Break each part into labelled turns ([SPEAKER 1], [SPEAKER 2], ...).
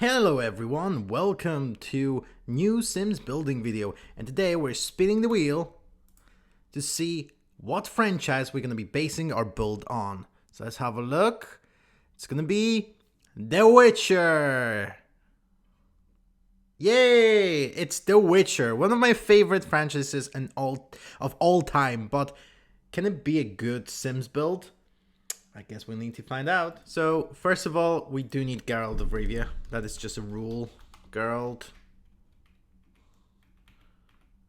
[SPEAKER 1] Hello everyone, welcome to new Sims building video, and today we're spinning the wheel to see what franchise we're going to be basing our build on. So let's have a look. It's going to be The Witcher. Yay! It's The Witcher, one of my favorite franchises of all time, but can it be a good Sims build? I guess we need to find out. So, first of all, we do need Geralt of Rivia. That is just a rule. Geralt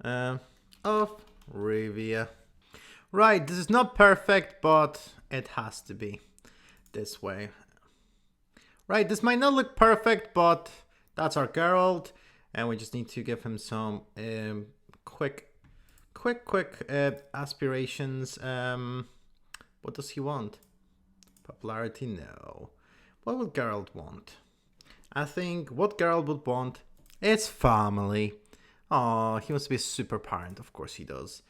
[SPEAKER 1] of Rivia. Right, this is not perfect, but it has to be this way. Right, this might not look perfect, but that's our Geralt. And we just need to give him some quick aspirations. What does he want? Popularity, no. What would Geralt want? I think what Geralt would want is family. Oh, he wants to be a super parent. Of course he does.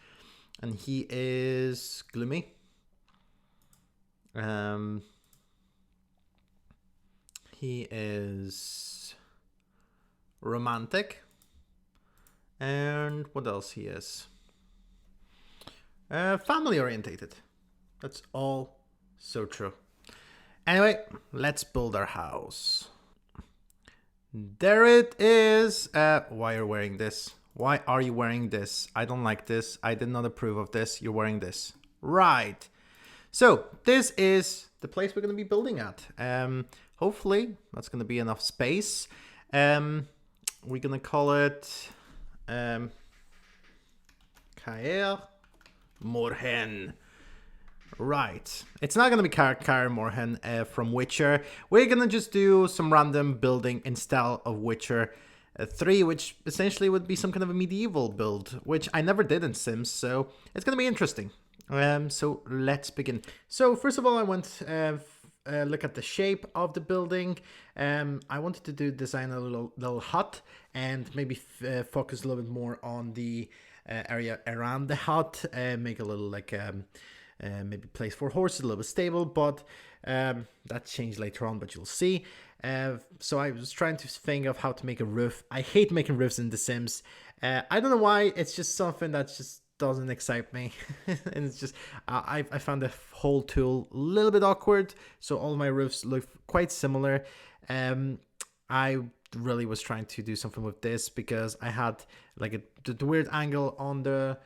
[SPEAKER 1] And he is gloomy. He is romantic. And what else he is? Family orientated. That's all so true. Anyway, let's build our house. There it is. Why are you wearing this? Why are you wearing this? I don't like this. I did not approve of this. You're wearing this. Right. So this is the place we're going to be building at. Hopefully that's going to be enough space. We're going to call it Kaer Morhen. Right. It's not going to be Kaer Morhen from Witcher. We're going to just do some random building in style of Witcher 3, which essentially would be some kind of a medieval build, which I never did in Sims, so it's going to be interesting. So let's begin. So first of all, I want look at the shape of the building. I wanted to design a little hut and maybe focus a little bit more on the area around the hut, make a little like maybe place for horses, a little bit stable, but that changed later on, but you'll see. So I was trying to think of how to make a roof. I hate making roofs in The Sims. I don't know why, it's just something that just doesn't excite me. And it's just, I found the whole tool a little bit awkward, so all my roofs look quite similar. I really was trying to do something with this because I had like the weird angle on the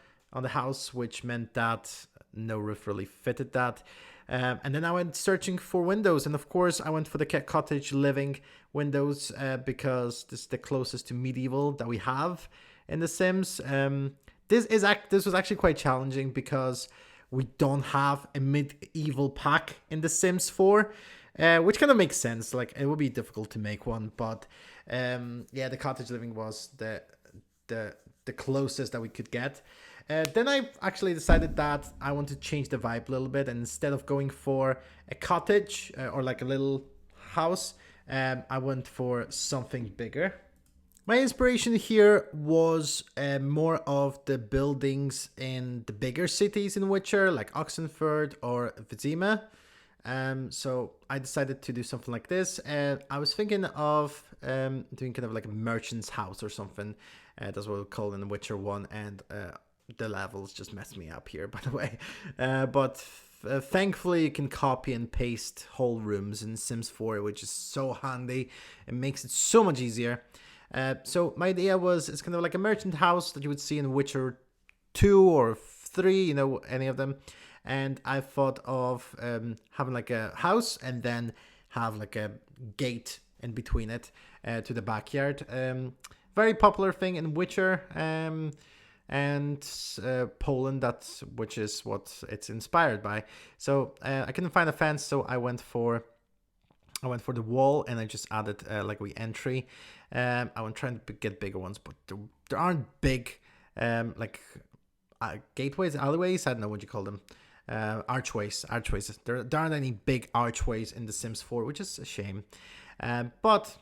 [SPEAKER 1] house, which meant that no roof really fitted that. And then I went searching for windows, and of course I went for the cottage living windows because this is the closest to medieval that we have in The Sims. This was actually quite challenging because we don't have a medieval pack in The Sims 4, which kind of makes sense. Like, it would be difficult to make one, but yeah, the cottage living was the closest that we could get. Then I actually decided that I want to change the vibe a little bit, and instead of going for a cottage or like a little house, I went for something bigger. My inspiration here was more of the buildings in the bigger cities in Witcher, like Oxenford or Vizima. So I decided to do something like this. I was thinking of doing kind of like a merchant's house or something. That's what we call in The Witcher 1, and the levels just messed me up here, by the way. But thankfully you can copy and paste whole rooms in Sims 4, which is so handy. It makes it so much easier. So my idea was, it's kind of like a merchant house that you would see in Witcher 2 or 3, you know, any of them. And I thought of having like a house and then have like a gate in between it to the backyard. Very popular thing in Witcher and Poland, which is what it's inspired by. So I couldn't find a fence, so I went for the wall, and I just added like entry. I was trying to get bigger ones, but there aren't big like gateways, alleyways. I don't know what you call them. Archways. There aren't any big archways in The Sims 4, which is a shame. But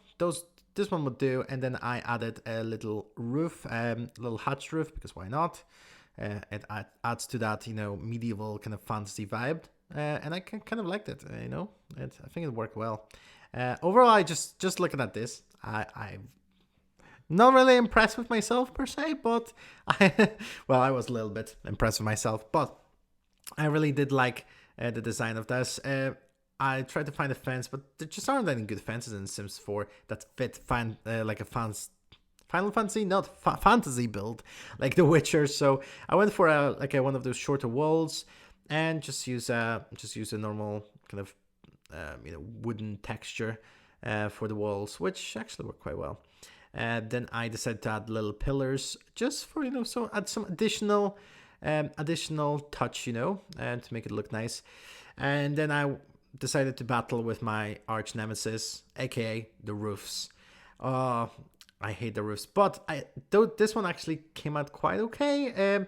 [SPEAKER 1] this one would do, and then I added a little roof, little hatched roof, because why not? It adds to that, you know, medieval kind of fantasy vibe. And I kind of liked it, you know. I think it worked well. Overall, I just looking at this, I'm not really impressed with myself per se, but well, I was a little bit impressed with myself, but I really did like the design of this. I tried to find a fence, but there just aren't any good fences in Sims 4 that fit like a Final Fantasy, not fantasy build like The Witcher. So I went for one of those shorter walls and just use a normal kind of wooden texture for the walls, which actually worked quite well. Then I decided to add little pillars just for so add some additional touch, and to make it look nice. And then I decided to battle with my arch nemesis, aka the roofs. I hate the roofs, but this one actually came out quite okay.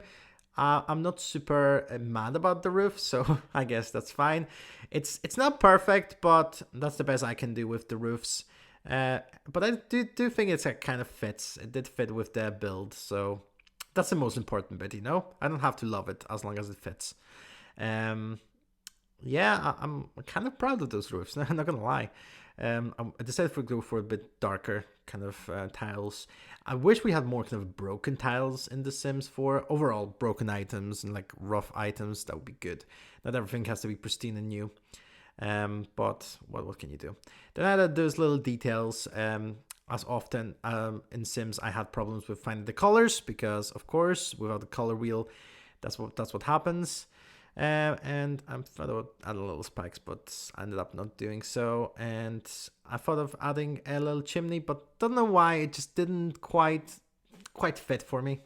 [SPEAKER 1] I'm not super mad about the roof, so I guess that's fine. It's not perfect, but that's the best I can do with the roofs. But I do think it's kind of fits. It did fit with the build, so that's the most important bit, I don't have to love it as long as it fits. Yeah, I'm kind of proud of those roofs. I'm not gonna lie. I decided to go for a bit darker kind of tiles. I wish we had more kind of broken tiles in The Sims 4. Overall, broken items and like rough items, that would be good. Not everything has to be pristine and new. But what can you do? Then I added those little details. As often in Sims, I had problems with finding the colors because, of course, without the color wheel, that's what happens. And I thought I would add a little spikes, but I ended up not doing so. And I thought of adding a little chimney, but don't know why it just didn't quite fit for me.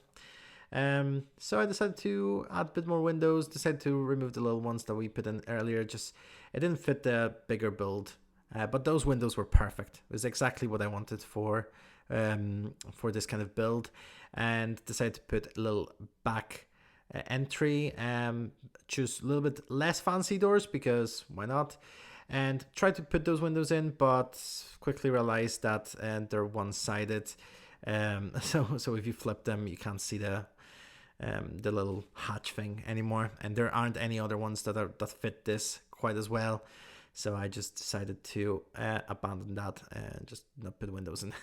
[SPEAKER 1] So I decided to add a bit more windows. Decided to remove the little ones that we put in earlier. Just it didn't fit the bigger build, but those windows were perfect. It was exactly what I wanted for this kind of build, and decided to put a little back entry, choose a little bit less fancy doors because why not, and try to put those windows in, but quickly realized that they're one-sided, so if you flip them you can't see the little hatch thing anymore, and there aren't any other ones that fit this quite as well. So I just decided to abandon that and just not put windows in.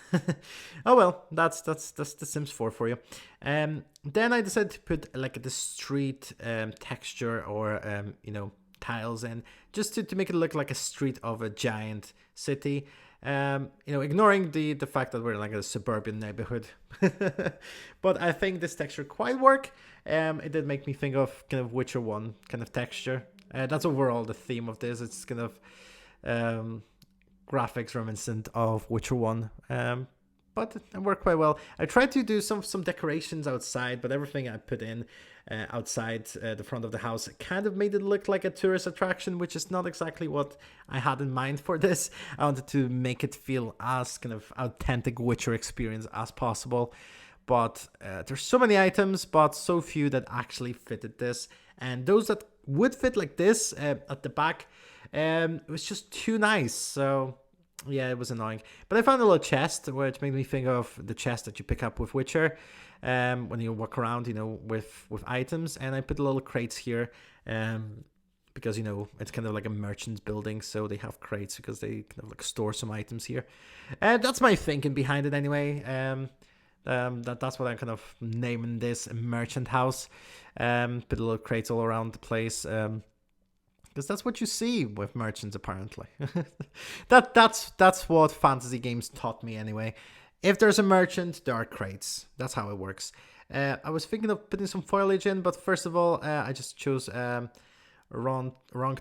[SPEAKER 1] Oh well, that's The Sims 4 for you. Then I decided to put like the street texture or tiles in, just to make it look like a street of a giant city. Ignoring the fact that we're in like a suburban neighborhood. But I think this texture quite work. It did make me think of kind of Witcher 1 kind of texture. That's overall the theme of this. It's kind of graphics reminiscent of Witcher 1. But it worked quite well. I tried to do some decorations outside, but everything I put in outside the front of the house kind of made it look like a tourist attraction, which is not exactly what I had in mind for this. I wanted to make it feel as kind of authentic Witcher experience as possible. But there's so many items, but so few that actually fitted this. And those that would fit like this at the back, it was just too nice. So yeah, it was annoying. But I found a little chest, which made me think of the chest that you pick up with Witcher when you walk around, with items. And I put little crates here because, it's kind of like a merchant's building. So they have crates because they kind of like store some items here. And that's my thinking behind it anyway. That's what I'm kind of naming this merchant house. Put little crates all around the place. Because that's what you see with merchants, apparently. That's what fantasy games taught me anyway. If there's a merchant, there are crates. That's how it works. I was thinking of putting some foliage in, but first of all, I just chose wrong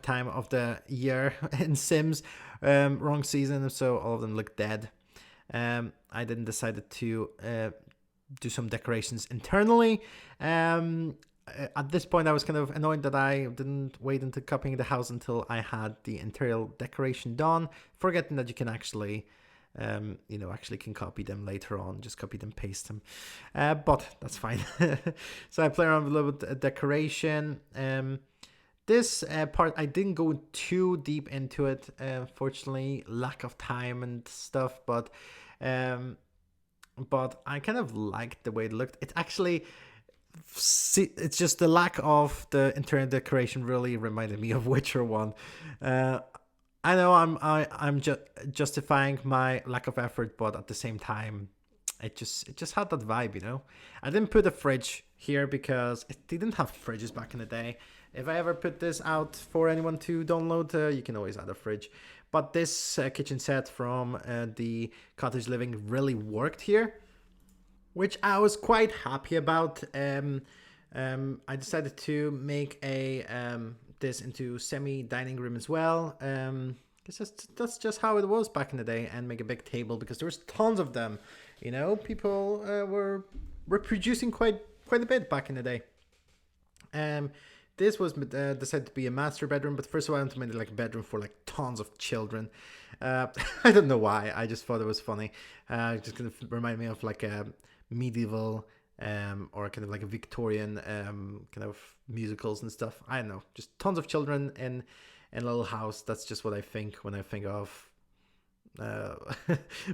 [SPEAKER 1] time of the year in Sims, wrong season, so all of them look dead. I then decided to do some decorations internally. At this point, I was kind of annoyed that I didn't wait until copying the house until I had the interior decoration done, forgetting that you can actually can copy them later on, just copy them, paste them. But that's fine. So I play around with a little bit of decoration. This part, I didn't go too deep into it, fortunately, lack of time and stuff, but I kind of liked the way it looked. It actually, it's just the lack of the interior decoration really reminded me of Witcher 1. I know I'm just justifying my lack of effort, but at the same time, it just had that vibe, you know. I didn't put a fridge here because they didn't have fridges back in the day. If I ever put this out for anyone to download, you can always add a fridge. But this kitchen set from the cottage living really worked here, which I was quite happy about. I decided to make a this into semi dining room as well. Because that's just how it was back in the day, and make a big table because there was tons of them. You know, people were reproducing quite a bit back in the day. Um, this was decided to be a master bedroom, but first of all, I wanted to make it like a bedroom for like tons of children. I don't know why. I just thought it was funny. Just kind of remind me of like a medieval or kind of like a Victorian kind of musicals and stuff. I don't know. Just tons of children in a little house. That's just what I think when I think of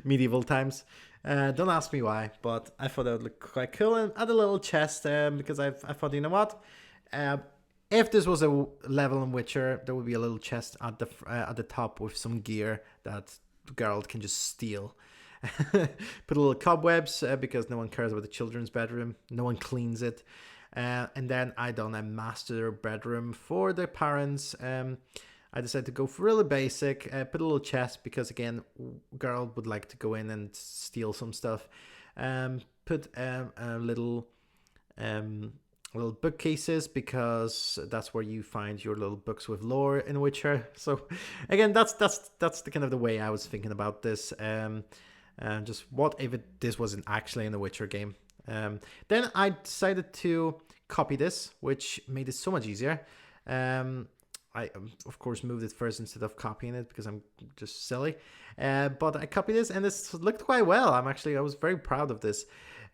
[SPEAKER 1] medieval times. Don't ask me why, but I thought that would look quite cool, and add a little chest because I thought, you know what, if this was a level in Witcher, there would be a little chest at the top with some gear that Geralt can just steal. Put a little cobwebs because no one cares about the children's bedroom. No one cleans it. And then I done a master bedroom for the parents. I decided to go for really basic. Put a little chest because again, Geralt would like to go in and steal some stuff. Put a little bookcases because that's where you find your little books with lore in Witcher. So again, that's the kind of the way I was thinking about this. Just what if this wasn't actually in the Witcher game? Then I decided to copy this, which made it so much easier. I of course moved it first instead of copying it because I'm just silly. But I copied this and this looked quite well. I was very proud of this.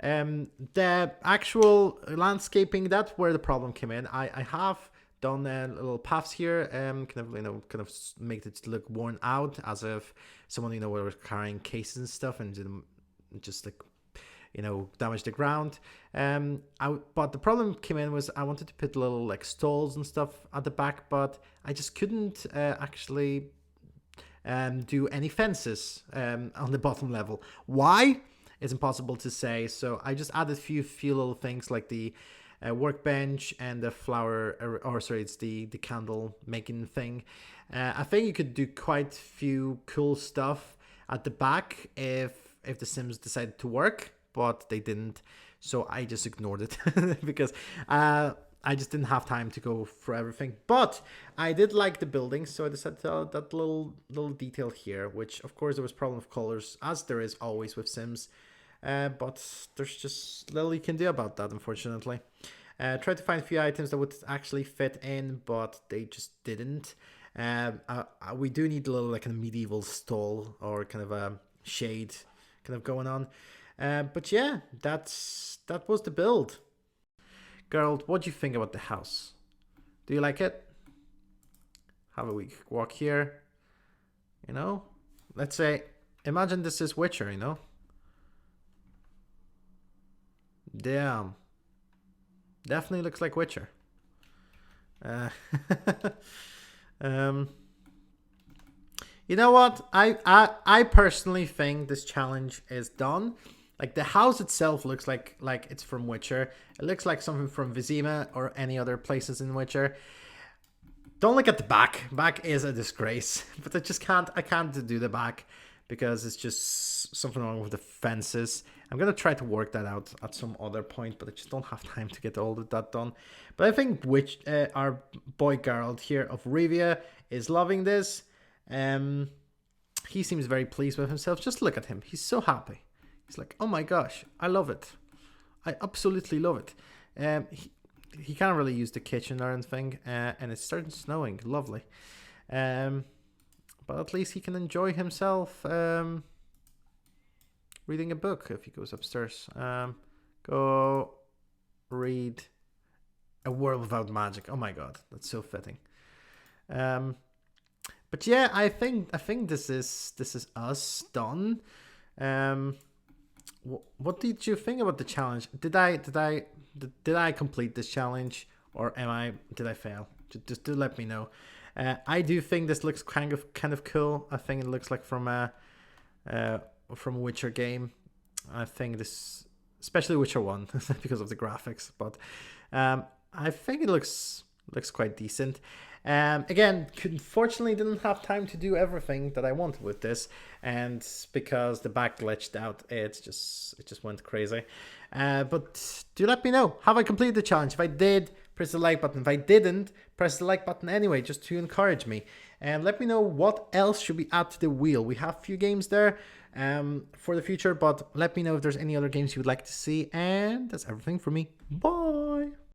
[SPEAKER 1] The actual landscaping, that's where the problem came in. I have done little paths here, kind of make it look worn out, as if someone were carrying cases and stuff and didn't just like damage the ground. But the problem came in was I wanted to put little like stalls and stuff at the back, but I just couldn't actually do any fences on the bottom level. Why? It's impossible to say. So I just added a few little things like the workbench and the flower, it's the candle making thing. I think you could do quite few cool stuff at the back if the Sims decided to work, but they didn't. So I just ignored it because I just didn't have time to go for everything. But I did like the building, so I decided to add that little detail here, which of course there was problem of colors, as there is always with Sims. But there's just little you can do about that, unfortunately. Tried to find a few items that would actually fit in, but they just didn't. We do need a little like a medieval stall or kind of a shade kind of going on. But yeah, that was the build. Geralt, what do you think about the house? Do you like it? Have a week walk here. Let's say, imagine this is Witcher, Damn. Definitely looks like Witcher. You know what? I personally think this challenge is done. Like the house itself looks like it's from Witcher. It looks like something from Vizima or any other places in Witcher. Don't look at the back. Back is a disgrace. But I can't do the back because it's just something wrong with the fences. I'm gonna try to work that out at some other point, but I just don't have time to get all of that done. But I think our boy Geralt here of Rivia is loving this. He seems very pleased with himself. Just look at him. He's so happy. He's like, oh my gosh, I love it. I absolutely love it. He can't really use the kitchen or anything, and it's starting snowing. Lovely. But at least he can enjoy himself reading a book if he goes upstairs. Go read A World Without Magic. Oh my god, that's so fitting. But yeah, I think this is us done. What did you think about the challenge? Did I complete this challenge, or did I fail? Just do let me know. I do think this looks kind of cool. I think it looks like from a Witcher game. I think this, especially Witcher 1, because of the graphics. But I think it looks quite decent. Again, unfortunately didn't have time to do everything that I wanted with this, and because the back glitched out, it just went crazy. But do let me know, have I completed the challenge? If I did, press the like button. If I didn't, press the like button anyway, just to encourage me. And let me know what else should we add to the wheel. We have a few games there for the future, but let me know if there's any other games you would like to see. And that's everything for me. Bye!